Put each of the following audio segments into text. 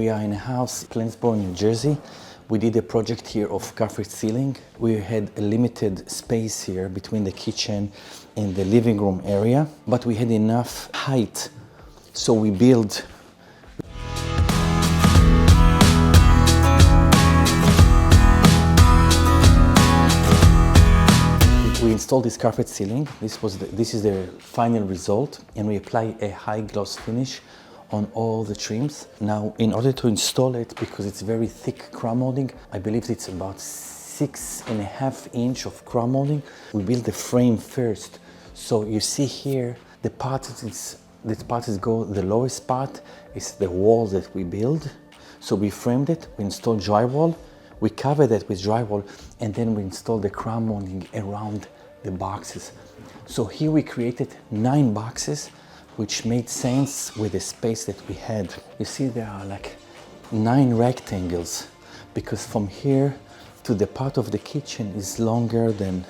We are in a house, Princeton, New Jersey. We did a project here of carpet ceiling. We had a limited space here between the kitchen and the living room area, but we had enough height, so we built. We installed this carpet ceiling. This is the final result, and we apply a high gloss finish on all the trims. Now, in order to install it, because it's very thick crown molding, I believe it's about 6.5 inch of crown molding. We build the frame first. So you see here, the parts go, the lowest part is the wall that we build. So we framed it, we installed drywall, we covered it with drywall, and then we installed the crown molding around the boxes. So here we created 9 boxes, which made sense with the space that we had. You see there are like 9 rectangles, because from here to the part of the kitchen is longer than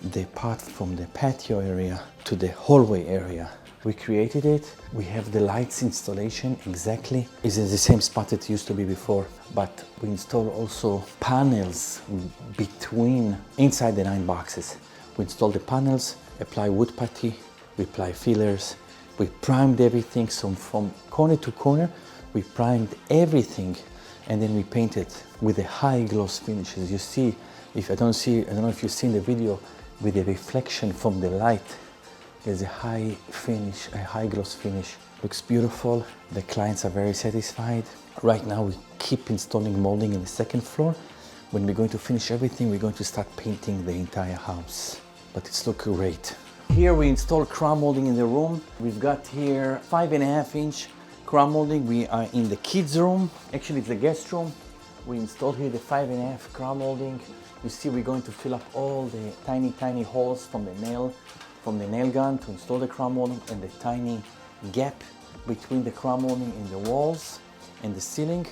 the part from the patio area to the hallway area. We created it. We have the lights installation exactly. It's in the same spot it used to be before, but we installed also panels inside the 9 boxes. We installed the panels, apply wood putty, we apply fillers, we primed everything. So from corner to corner, we primed everything, and then we painted with a high gloss finish. As you see, I don't know if you've seen the video with the reflection from the light. There's a high finish, a high gloss finish. Looks beautiful. The clients are very satisfied. Right now, we keep installing molding in the 2nd floor. When we're going to finish everything, we're going to start painting the entire house. But it's looking great. Here we installed crown molding in the room. We've got here 5.5 inch crown molding. We are in the kids room. Actually, it's the guest room. We installed here the 5.5 crown molding. You see, we're going to fill up all the tiny holes from the nail gun to install the crown molding, and the tiny gap between the crown molding and the walls and the ceiling.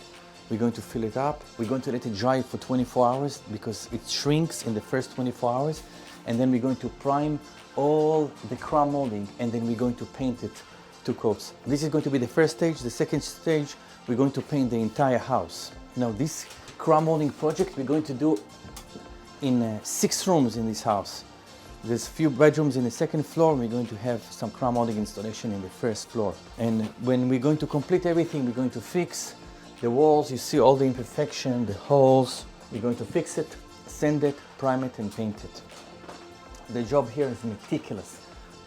We're going to fill it up. We're going to let it dry for 24 hours because it shrinks in the first 24 hours. And then we're going to prime all the crown molding, and then we're going to paint it 2 coats. This is going to be the first stage. The second stage, we're going to paint the entire house. Now, this crown molding project we're going to do in 6 rooms in this house. There's a few bedrooms in the 2nd floor. We're going to have some crown molding installation in the 1st floor. And when we're going to complete everything, we're going to fix the walls. You see all the imperfection, the holes. We're going to fix it, sand it, prime it, and paint it. The job here is meticulous.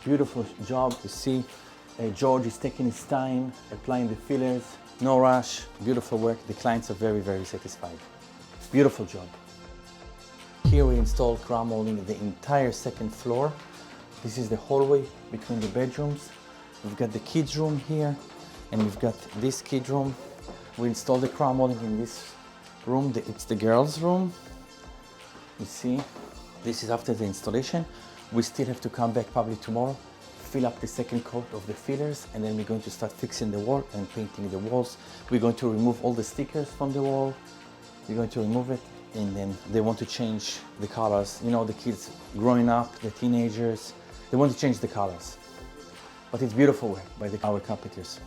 Beautiful job. You see, George is taking his time, applying the fillers. No rush, beautiful work. The clients are very, very satisfied. Beautiful job. Here we installed crown molding the entire 2nd floor. This is the hallway between the bedrooms. We've got the kids room here, and we've got this kid room. We installed the crown molding in this room. It's the girls' room. You see, this is after the installation. We still have to come back probably tomorrow, fill up the 2nd coat of the fillers, and then we're going to start fixing the wall and painting the walls. We're going to remove all the stickers from the wall. We're going to remove it, and then they want to change the colors. You know, the kids growing up, the teenagers, they want to change the colors. But it's beautiful work by our carpenters.